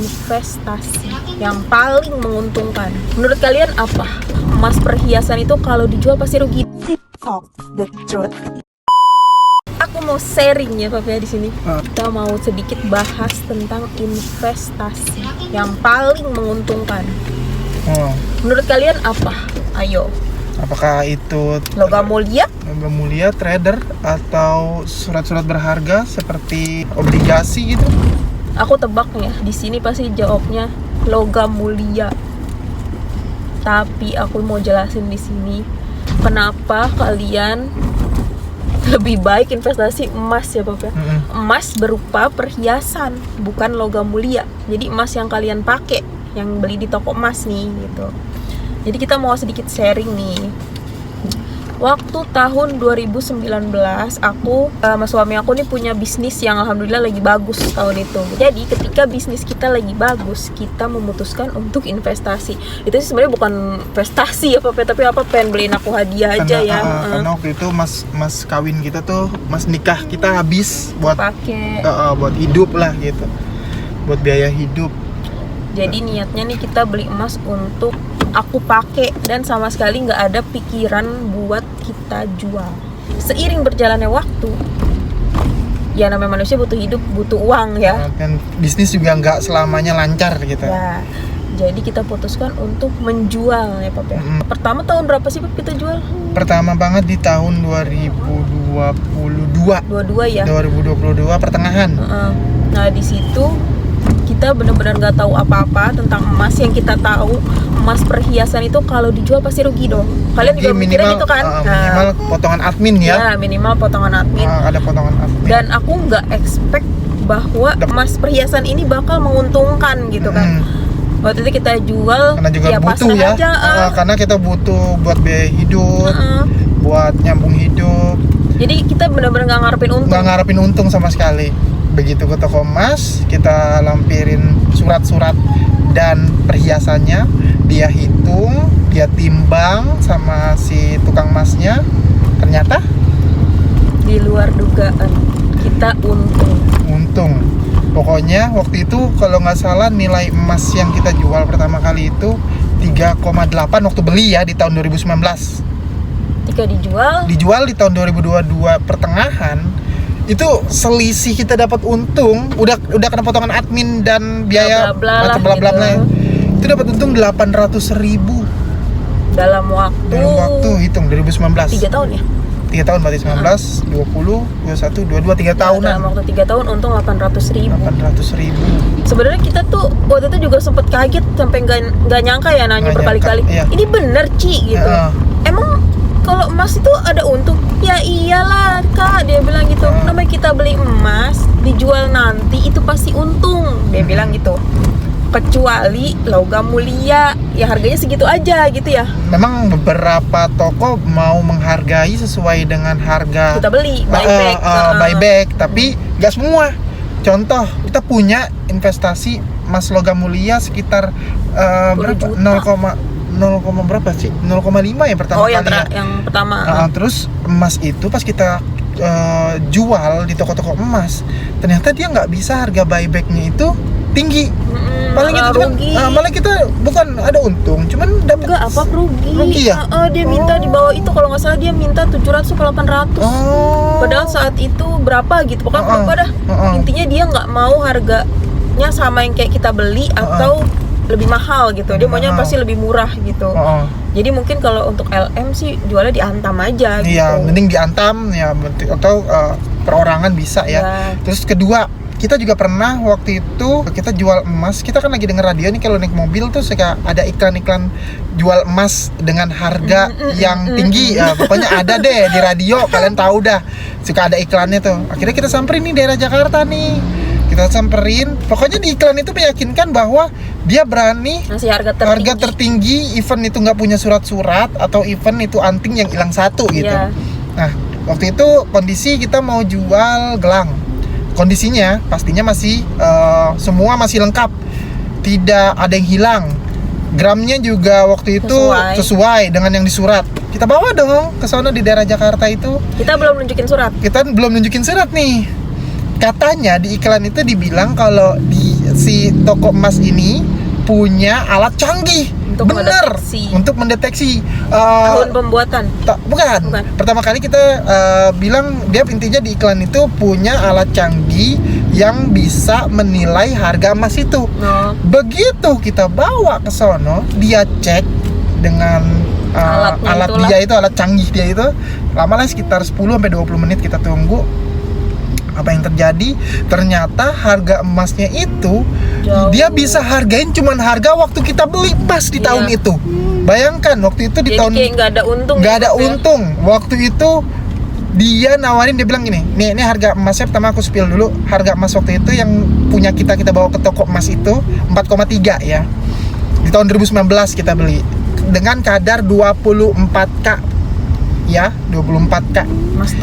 investasi yang paling menguntungkan. Menurut kalian apa? Emas perhiasan itu kalau dijual pasti rugi. Aku mau sharing ya Pak ya di sini. Kita mau sedikit bahas tentang investasi yang paling menguntungkan. Menurut kalian apa? Ayo. Apakah itu Logam mulia, trader, atau surat-surat berharga seperti obligasi gitu? Aku tebak nih ya, di sini pasti jawabnya logam mulia. Tapi aku mau jelasin di sini kenapa kalian lebih baik investasi emas ya Bapak. Emas berupa perhiasan, bukan logam mulia. Jadi emas yang kalian pakai, yang beli di toko emas nih gitu. Jadi kita mau sedikit sharing nih. Waktu tahun 2019 aku sama suami aku nih punya bisnis yang alhamdulillah lagi bagus tahun itu. Jadi ketika bisnis kita lagi bagus, kita memutuskan untuk investasi. Itu sih sebenarnya bukan investasi ya Pak, tapi apa pengen beliin aku hadiah aja ya. Karena waktu itu mas kawin kita tuh, mas nikah kita habis buat pakai buat hidup lah gitu. Buat biaya hidup. Jadi niatnya nih kita beli emas untuk aku pakai dan sama sekali nggak ada pikiran buat kita jual. Seiring berjalannya waktu, ya namanya manusia butuh hidup, butuh uang ya. Kan bisnis juga nggak selamanya lancar gitu. Ya, jadi kita putuskan untuk menjual ya Pak ya. Pertama tahun berapa sih Pak kita jual? Pertama banget di tahun 2022. 22 ya. 2022 pertengahan. Nah di situ kita benar-benar nggak tahu apa-apa tentang emas. Yang kita tahu emas perhiasan itu kalau dijual pasti rugi dong. Kalian juga mikirnya gitu kan? Minimal potongan admin ya. Ya minimal potongan admin. Ada potongan admin. Dan aku nggak expect bahwa emas perhiasan ini bakal menguntungkan gitu kan. Waktu itu kita jual karena juga ya butuh ya. Karena kita butuh buat biaya hidup, buat nyambung hidup. Jadi kita benar-benar nggak ngarepin untung. Nggak ngarepin untung sama sekali. Begitu ke toko emas, kita lampirin surat-surat dan perhiasannya, dia hitung, dia timbang sama si tukang emasnya, ternyata di luar dugaan kita untung. Pokoknya waktu itu kalau nggak salah nilai emas yang kita jual pertama kali itu 3,8 waktu beli ya di tahun 2019. Ketika dijual di tahun 2022 pertengahan, itu selisih kita dapat untung, udah kena potongan admin dan biaya macam bla bla bla. Itu dapat untung 800.000 dalam waktu hitung 2019. 3 tahun ya? 3 tahun berarti 19, 20, 21, 22, 3 tahunan. Dalam waktu 3 tahun untung 800.000. Sebenarnya kita tuh waktu itu juga sempet kaget sampai nggak nyangka ya nanya berkali-kali. Iya. Ini bener Ci gitu. Emang kalau emas itu ada untung? Ya iyalah Kak, dia bilang gitu. Namanya kita beli emas, dijual nanti itu pasti untung, dia bilang gitu. Kecuali logam mulia, ya harganya segitu aja gitu ya. Memang beberapa toko mau menghargai sesuai dengan harga kita beli, buyback, tapi nggak semua. Contoh, kita punya investasi emas logam mulia sekitar berapa? 0, berapa sih? 0,5 yang pertama kali yang pertama. Terus emas itu pas kita jual di toko-toko emas, ternyata dia nggak bisa harga buybacknya itu tinggi. Malah kita bukan ada untung, cuman dapat rugi ya. Dia minta di bawah itu, kalau nggak salah dia minta 700 ke 800. Padahal saat itu berapa gitu, pokoknya berapa dah. Intinya dia nggak mau harganya sama yang kayak kita beli atau lebih mahal gitu. Dia maunya pasti lebih murah gitu. Jadi mungkin kalau untuk LM sih jualnya di Antam aja gitu. Iya, mending di Antam ya, atau perorangan bisa ya. Terus kedua, kita juga pernah waktu itu kita jual emas. Kita kan lagi denger radio nih, kalau naik mobil tuh suka ada iklan-iklan jual emas dengan harga yang tinggi. Pokoknya ada deh di radio, kalian tahu dah. Suka ada iklannya tuh. Akhirnya kita samperin nih daerah Jakarta nih. Kita samperin. Pokoknya di iklan itu meyakinkan bahwa dia berani ngasih harga tertinggi, event itu nggak punya surat-surat, atau event itu anting yang hilang satu gitu. Nah, waktu itu kondisi kita mau jual gelang. Kondisinya pastinya masih semua masih lengkap, tidak ada yang hilang. Gramnya juga waktu itu sesuai dengan yang disurat. Kita bawa dong ke sana di daerah Jakarta itu. Kita belum nunjukin surat. Kita belum nunjukin surat nih. Katanya di iklan itu dibilang kalau di si toko emas ini punya alat canggih untuk bener mendeteksi. Untuk mendeteksi tahun pembuatan. Bukan. Pertama kali kita bilang dia intinya di iklan itu punya alat canggih yang bisa menilai harga emas itu. Begitu kita bawa ke sono, dia cek dengan alat dia itu, alat canggih dia itu, lama lah sekitar 10-20 menit kita tunggu. Apa yang terjadi? Ternyata harga emasnya itu jauh. Dia bisa hargain cuman harga waktu kita beli pas di tahun itu. Bayangkan waktu itu di jadi tahun kayak nggak ada untung. Nggak ada untung. Waktu itu dia nawarin, dia bilang gini, ini harga emasnya, pertama aku spill dulu. Harga emas waktu itu yang punya kita bawa ke toko emas itu 4,3 ya. Di tahun 2019 kita beli dengan kadar 24K. Ya, 24K. Emas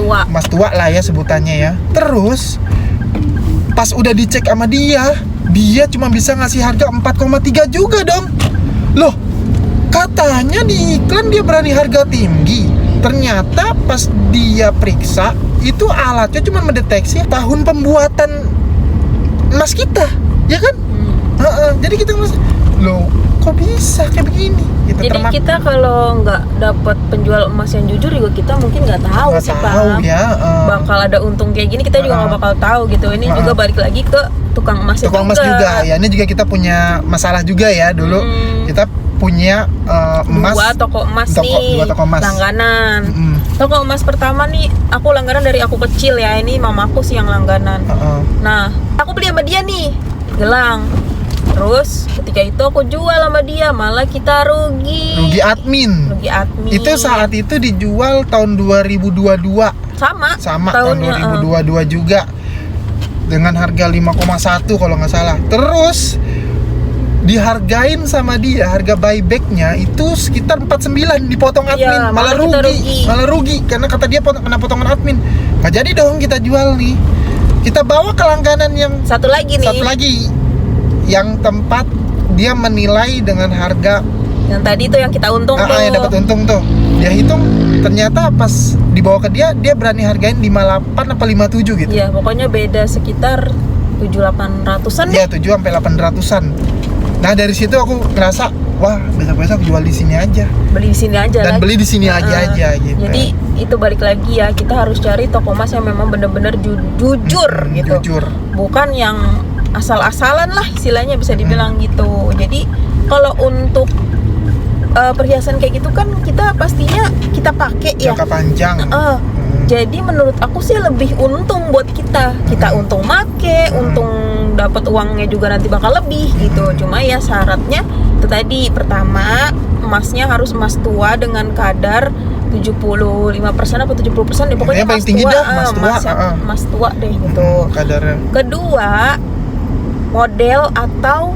tua lah ya sebutannya ya. Terus pas udah dicek sama dia cuma bisa ngasih harga 4,3 juga dong. Loh, katanya di iklan dia berani harga tinggi. Ternyata pas dia periksa, itu alatnya cuma mendeteksi tahun pembuatan emas kita, ya kan? Jadi kita loh, kok bisa kayak begini? Gitu. Jadi kita kalau nggak dapat penjual emas yang jujur juga, kita mungkin nggak tahu sih Pak. Ya, bakal ada untung kayak gini, kita juga nggak bakal tahu gitu. Ini juga balik lagi ke tukang emas juga. Ya, ini juga kita punya masalah juga ya dulu. Kita punya emas, dua toko emas langganan. Toko emas pertama nih aku langganan dari aku kecil ya, ini mamaku sih yang langganan. Nah, aku beli sama dia nih gelang. Terus ketika itu aku jual sama dia, malah kita rugi admin. Itu saat itu dijual tahun 2022. Sama tahun 2022 juga dengan harga 5,1 kalau nggak salah. Terus dihargain sama dia, harga buybacknya itu sekitar 49, dipotong admin. Malah rugi karena kata dia kena potongan admin. Nggak jadi dong kita jual nih. Kita bawa ke langganan yang satu lagi yang tempat dia menilai dengan harga yang tadi tuh yang kita untung tuh. Yang dapat untung tuh. Dia hitung, ternyata pas dibawa ke dia berani hargain 58 apa 57 gitu. Iya, pokoknya beda sekitar 7-800-an deh. Iya, 7-800-an. Nah, dari situ aku ngerasa, wah, besok-besok jual di sini aja. Beli di sini aja. Dan beli di sini aja gitu. Jadi itu balik lagi ya, kita harus cari toko emas yang memang benar-benar jujur gitu. Jujur. Bukan yang asal-asalan lah istilahnya, bisa dibilang gitu. Jadi kalau untuk perhiasan kayak gitu kan kita pastinya kita pakai ya jangka panjang. Jadi menurut aku sih lebih untung buat kita untung make, untung dapat uangnya juga nanti bakal lebih gitu. Cuma ya syaratnya itu tadi, pertama emasnya harus emas tua dengan kadar 75% atau 70% deh, pokoknya paling tinggi dah emas tua deh gitu. Kadarnya. Kedua, model atau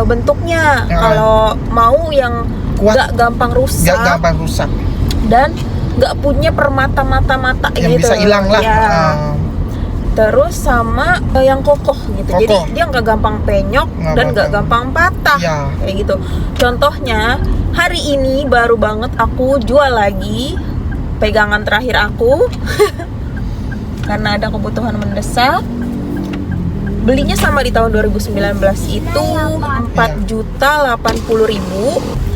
bentuknya. Kalau mau yang nggak gampang rusak dan nggak punya permata-mata yang gitu, bisa hilang lah ya. Terus sama yang kokoh gitu. Jadi dia nggak gampang penyok dan nggak gampang patah kayak gitu. Contohnya hari ini baru banget aku jual lagi pegangan terakhir aku karena ada kebutuhan mendesak. Belinya sama di tahun 2019 itu 4.080.000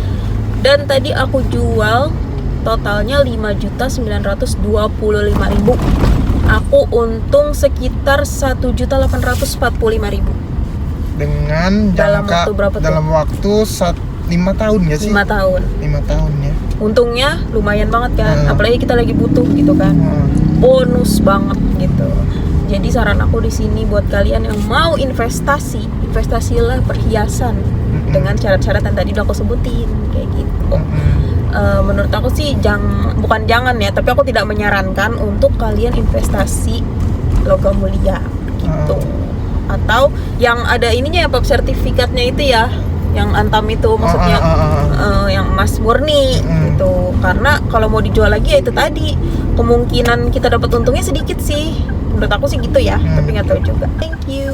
dan tadi aku jual totalnya 5.925.000. Aku untung sekitar 1.845.000 dengan dalam waktu 5 tahun ya sih? 5 tahun ya. Untungnya lumayan banget kan, apalagi kita lagi butuh gitu kan. Bonus banget gitu. Jadi saran aku di sini buat kalian yang mau investasilah perhiasan dengan syarat-syarat yang tadi udah aku sebutin kayak gitu. Menurut aku sih bukan jangan ya, tapi aku tidak menyarankan untuk kalian investasi logam mulia gitu. Atau yang ada ininya ya, Pak, sertifikatnya itu ya, yang Antam itu maksudnya yang emas murni gitu. Karena kalau mau dijual lagi ya itu tadi, kemungkinan kita dapat untungnya sedikit sih. Menurut aku sih gitu ya, tapi nggak tahu juga. Thank you.